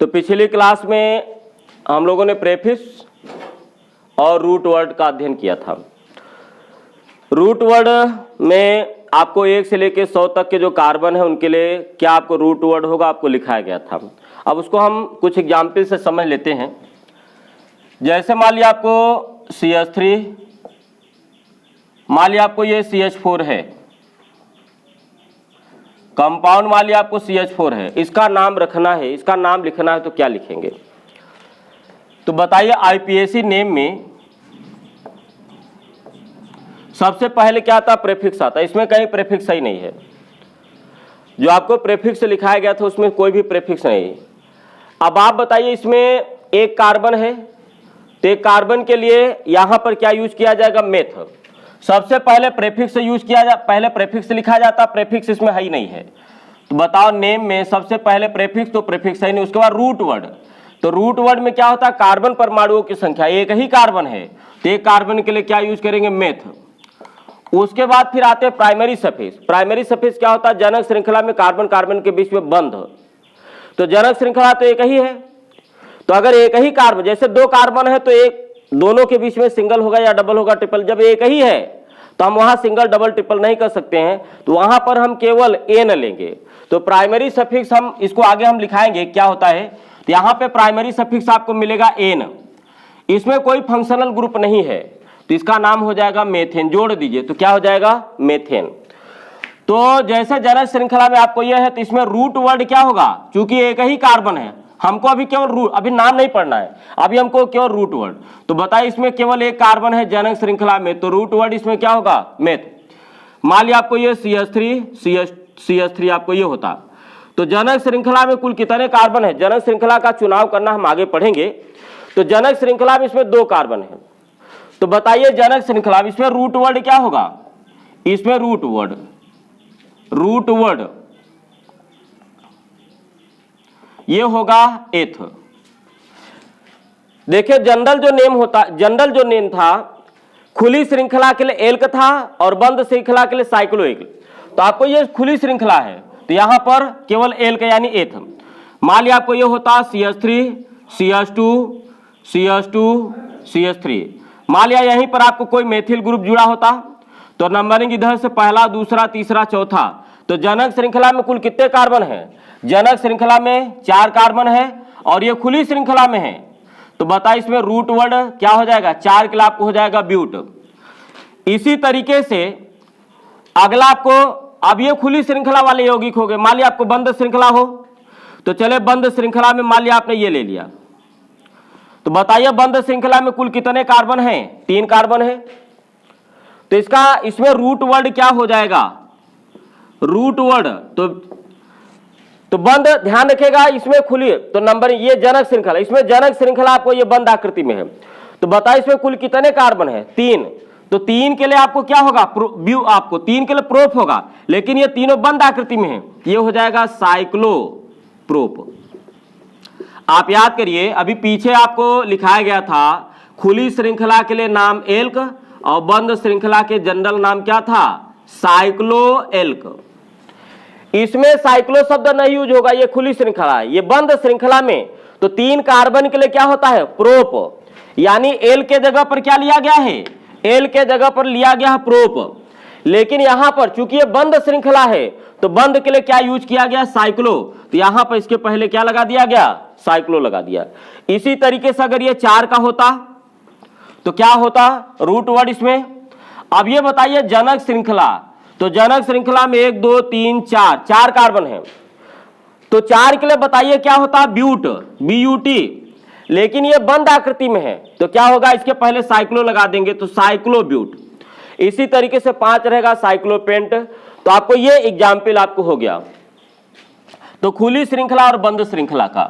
तो पिछली क्लास में हम लोगों ने प्रेफिक्स और रूट वर्ड का अध्ययन किया था। रूट वर्ड में आपको 1 से लेकर 100 तक के जो कार्बन है उनके लिए क्या आपको रूट वर्ड होगा आपको लिखाया गया था। अब उसको हम कुछ एग्जाम्पल से समझ लेते हैं। जैसे मान लिया आपको CH3, मान लिया आपको ये CH4 है, कंपाउंड मान लिया आपको CH4 है, इसका नाम रखना है, इसका नाम लिखना है, तो क्या लिखेंगे? तो बताइए IPAC नेम में सबसे पहले क्या आता? प्रेफिक्स आता है। इसमें कहीं प्रेफिक्स ही नहीं है। जो आपको प्रेफिक्स लिखाया गया था उसमें कोई भी प्रेफिक्स नहीं है। अब आप बताइए इसमें एक कार्बन है, तो एक कार्बन के लिए यहां पर क्या यूज किया जाएगा? मेथ। सबसे पहले प्रेफिक्स यूज किया जा, पहले प्रेफिक्स लिखा जाता, प्रेफिक्स इसमें है ही नहीं है। तो बताओ नेम में सबसे पहले प्रेफिक्स, तो प्रेफिक्स है नहीं। उसके बाद रूट वर्ड, तो रूट वर्ड में क्या होता है? कार्बन परमाणुओं की संख्या, एक ही कार्बन है तो एक कार्बन के लिए क्या यूज करेंगे? मेथ। उसके बाद फिर आते हैं प्राइमरी सफिक्स। प्राइमरी सफिक्स क्या होता है? जनक श्रृंखला में कार्बन कार्बन के बीच में बंध। तो जनक श्रृंखला तो एक ही है, तो अगर एक ही कार्बन, जैसे दो कार्बन है तो एक दोनों के बीच में सिंगल होगा या डबल होगा, ट्रिपल। जब एक ही है तो हम वहां सिंगल डबल ट्रिपल नहीं कर सकते हैं, तो वहां पर हम केवल एन लेंगे। तो प्राइमरी सफिक्स हम इसको आगे हम लिखाएंगे क्या होता है। तो यहाँ पे प्राइमरी सफिक्स आपको मिलेगा एन, इसमें कोई फंक्शनल ग्रुप नहीं है, तो इसका नाम हो जाएगा मेथेन। जोड़ दीजिए तो क्या हो जाएगा? मेथेन। तो जैसे जनक श्रृंखला में आपको यह है, तो इसमें रूट वर्ड क्या होगा? क्योंकि एक ही कार्बन है, हमको अभी केवल रूट, अभी नाम नहीं पढ़ना है, अभी हमको केवल रूट वर्ड। तो बताइए इसमें केवल एक कार्बन है जनक श्रृंखला में, तो रूट वर्ड इसमें क्या होगा? मेथ। मान लिया आपको ये CH3 आपको ये होता, तो जनक श्रृंखला में कुल कितने कार्बन है? जनक श्रृंखला का चुनाव करना हम आगे पढ़ेंगे। तो जनक श्रृंखला में इसमें 2 कार्बन है, तो बताइए जनक श्रृंखला इसमें रूट वर्ड क्या होगा? इसमें रूट वर्ड ये होगा एथ। देखिए जनरल जो नेम था, खुली श्रृंखला के लिए एल्क था और बंद श्रृंखला के लिए साइक्लोएल्क। तो आपको ये खुली श्रृंखला है तो यहां पर केवल एल्क यानी एथ। मान लिया आपको ये होता CH3 CH2 CH3। मान लिया यहीं पर आपको कोई मेथिल ग्रुप जुड़ा होता, तो नंबरिंग इधर से पहला, दूसरा, तीसरा, चौथा। तो जनक श्रृंखला में कुल कितने कार्बन है? जनक श्रृंखला में 4 कार्बन है और ये खुली श्रृंखला में है, तो बता इसमें रूट वर्ड क्या हो जाएगा? 4 के लिए आपको हो जाएगा ब्यूट। इसी तरीके से अगला आपको, अब ये खुली श्रृंखला वाले यौगिक हो गए। मान लिया आपको बंद श्रृंखला हो, तो चले बंद श्रृंखला में मान लिया आपने ये ले लिया, तो बताइए बंद श्रृंखला में कुल कितने कार्बन हैं? 3 कार्बन है, तो इसमें रूट वर्ड क्या हो जाएगा? रूट वर्ड तो बंद, ध्यान रखेगा इसमें खुली, तो नंबर ये जनक श्रृंखला, इसमें जनक श्रृंखला आपको ये बंद आकृति में है, तो बताइए इसमें कुल कितने कार्बन है? 3। तो 3 के लिए आपको क्या होगा? आपको 3 के लिए प्रोप होगा, लेकिन ये तीनों बंद आकृति में है, ये हो जाएगा साइक्लोप्रोप। आप याद करिए अभी पीछे आपको लिखाया गया था खुली श्रृंखला के लिए नाम एल्क और बंद श्रृंखला के जनरल नाम क्या था? साइक्लोएल्क। इसमें साइक्लो शब्द नहीं यूज होगा, ये खुली श्रृंखला है। ये बंद श्रृंखला में तो 3 कार्बन के लिए क्या होता है? प्रोप, यानी एल के जगह पर क्या लिया गया है? एल के जगह पर लिया गया है प्रोप। लेकिन यहां पर चूंकि ये बंद श्रृंखला है तो बंद के लिए क्या यूज किया गया? साइक्लो। तो यहां पर इसके पहले क्या लगा दिया गया? साइक्लो लगा दिया। इसी तरीके से अगर ये 4 का होता तो क्या होता? रूट वर्ड इसमें। अब ये बताइए जनक श्रृंखला, तो जनक श्रृंखला में 1 2 3 4 कार्बन है, तो 4 के लिए बताइए क्या होता? ब्यूट, BUT। लेकिन ये बंद आकृति में है तो क्या होगा? इसके पहले साइक्लो लगा देंगे तो साइक्लोब्यूट। इसी तरीके से 5 रहेगा साइक्लोपेंट। तो आपको ये एग्जाम्पल आपको हो गया तो खुली श्रृंखला और बंद श्रृंखला का।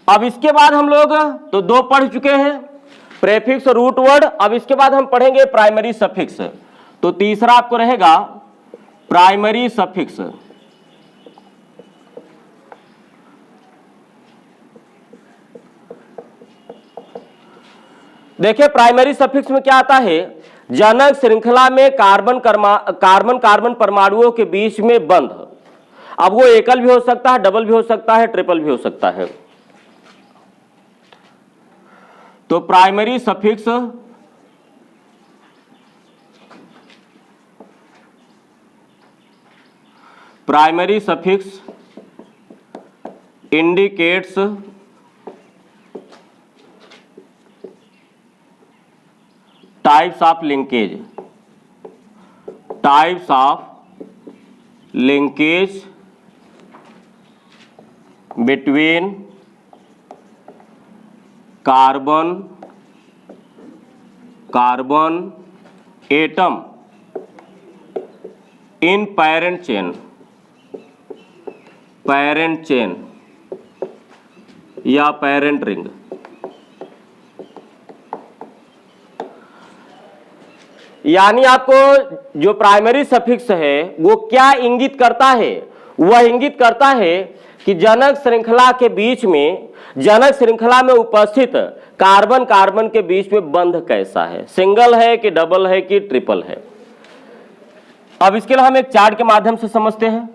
अब इसके बाद हम लोग तो 2 पढ़ चुके हैं, प्रेफिक्स और रूट वर्ड। अब इसके बाद हम पढ़ेंगे प्राइमरी सफिक्स। तो तीसरा आपको रहेगा प्राइमरी सफिक्स। देखिए प्राइमरी सफिक्स में क्या आता है? जनक श्रृंखला में कार्बन कार्बन परमाणुओं के बीच में बंध। अब वो एकल भी हो सकता है, डबल भी हो सकता है, ट्रिपल भी हो सकता है। तो primary suffix indicates types of linkage between carbon atom in parent chain या पेरेंट रिंग। यानी आपको जो प्राइमरी सफिक्स है वो क्या इंगित करता है? वह इंगित करता है कि जनक श्रृंखला के बीच में, जनक श्रृंखला में उपस्थित कार्बन कार्बन के बीच में बंध कैसा है, सिंगल है कि डबल है कि ट्रिपल है। अब इसके लिए हम एक चार्ट के माध्यम से समझते हैं।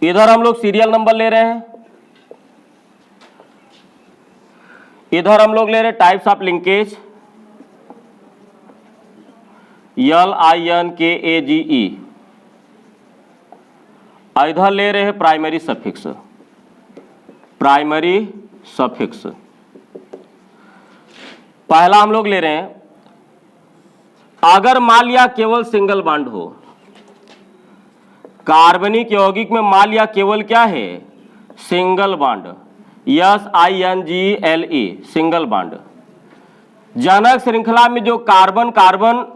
इधर हम लोग सीरियल नंबर ले रहे हैं, इधर हम लोग ले रहे हैं टाइप्स ऑफ लिंकेज LINKAGE, इधर ले रहे हैं प्राइमरी सफिक्स। पहला हम लोग ले रहे हैं, अगर मान लिया केवल सिंगल बॉन्ड हो, कार्बनिक यौगिक में मान लिया केवल क्या है, single bond, SINGLE, single bond. जनक श्रृंखला में जो कार्बन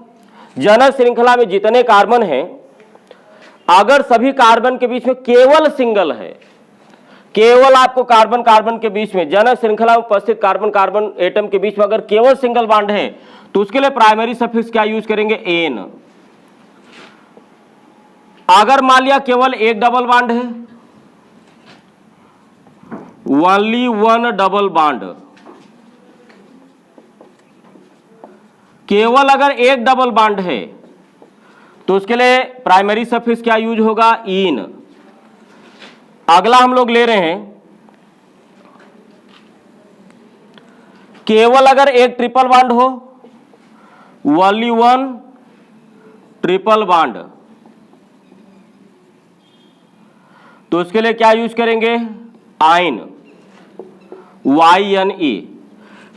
जनक श्रृंखला में जितने कार्बन हैं, अगर सभी कार्बन के बीच में केवल सिंगल है, केवल आपको कार्बन कार्बन के बीच में, जनक श्रृंखला में उपस्थित कार्बन कार्बन एटम के बीच में अगर केवल सिंगल बॉन्ड है, तो उसके लिए प्राइमरी सफिक्स क्या यूज करेंगे, एन। अगर मान लिया केवल एक डबल बॉन्ड है, ओनली वन डबल बॉन्ड, केवल अगर एक डबल बॉन्ड है तो उसके लिए प्राइमरी सफिक्स क्या यूज होगा, इन। अगला हम लोग ले रहे हैं, केवल अगर एक ट्रिपल बॉन्ड हो, ओनली वन ट्रिपल बॉन्ड, तो उसके लिए क्या यूज करेंगे, आइन, YNE।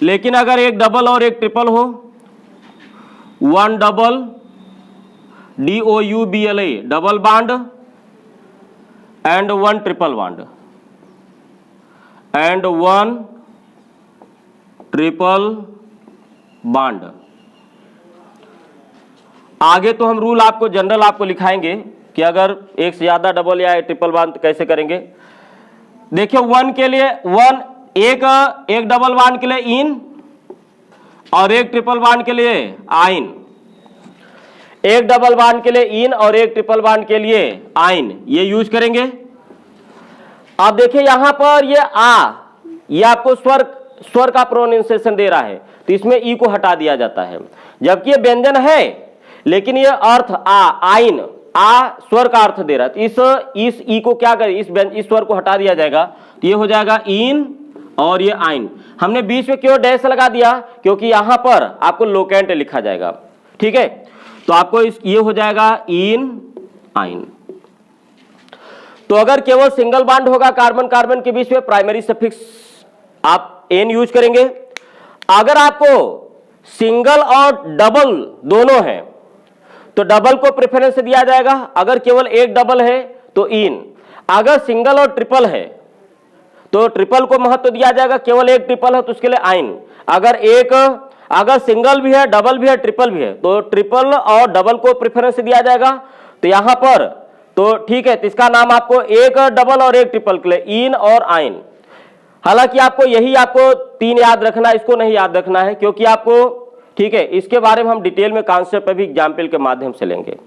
लेकिन अगर एक डबल और एक ट्रिपल हो, one double DOUBLE, double bond, and one triple bond, and one triple bond. आगे तो हम रूल आपको जनरल आपको लिखाएंगे कि अगर एक से ज्यादा डबल या ट्रिपल बॉन्ड कैसे करेंगे। देखिए वन के लिए एक डबल बॉन्ड के लिए इन और एक ट्रिपल बॉन्ड के लिए आइन, एक डबल बॉन्ड के लिए इन और एक ट्रिपल बॉन्ड के लिए आइन, ये यूज करेंगे। अब देखिए यहां पर ये आपको स्वर का प्रोनाउंसिएशन दे रहा है, तो इसमें ई को हटा दिया जाता है, जबकि ये व्यंजन है लेकिन ये अर्थ आइन, स्वर का अर्थ दे रहा है। तो इस ई को क्या करें, इस स्वर को हटा दिया जाएगा, तो ये हो जाएगा इन और ये आइन। हमने बीच में क्यों डैश लगा दिया, क्योंकि यहां पर आपको लोकेंट लिखा जाएगा, ठीक है। तो आपको ये हो जाएगा इन आइन। तो अगर केवल सिंगल बॉन्ड होगा कार्बन कार्बन के बीच में, प्राइमरी सफिक्स आप एन यूज करेंगे। अगर आपको सिंगल और डबल दोनों है तो डबल को प्रेफरेंस दिया जाएगा, अगर केवल एक डबल है तो इन, अगर सिंगल और ट्रिपल है तो ट्रिपल को महत्व दिया जाएगा, केवल एक ट्रिपल है तो उसके लिए आइन। अगर सिंगल भी है, डबल भी है, ट्रिपल भी है, तो ट्रिपल और डबल को प्रेफरेंस दिया जाएगा। तो यहां पर तो ठीक है, तो इसका नाम आपको एक डबल और एक ट्रिपल के लिए इन और आइन। हालांकि आपको आपको 3 याद रखना है, इसको नहीं याद रखना है, क्योंकि आपको ठीक है इसके बारे में हम डिटेल में कॉन्सेप्ट अभी एग्जाम्पल के माध्यम से लेंगे।